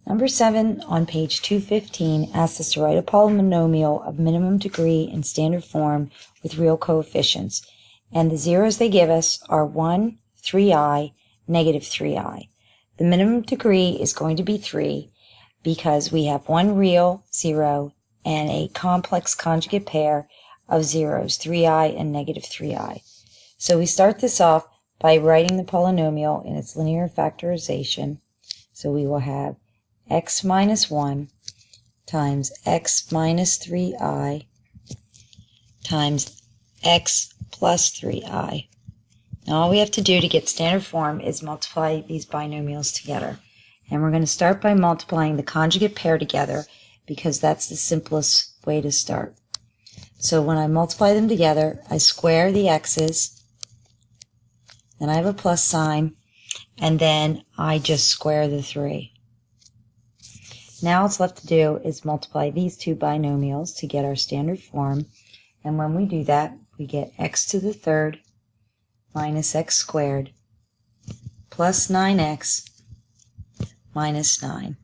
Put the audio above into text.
Number 7 on page 215 asks us to write a polynomial of minimum degree in standard form with real coefficients. And the zeros they give us are 1, 3i, negative 3i. The minimum degree is going to be 3 because we have one real 0 and a complex conjugate pair of zeros, 3i and negative 3i. So we start this off by writing the polynomial in its linear factorization. So we will have x minus 1 times x minus 3i times x plus 3i. Now all we have to do to get standard form is multiply these binomials together. And we're going to start by multiplying the conjugate pair together because that's the simplest way to start. So when I multiply them together, I square the x's, then I have a plus sign, and then I just square the 3. Now what's left to do is multiply these two binomials to get our standard form, and when we do that, we get x to the third minus x squared plus 9x minus 9.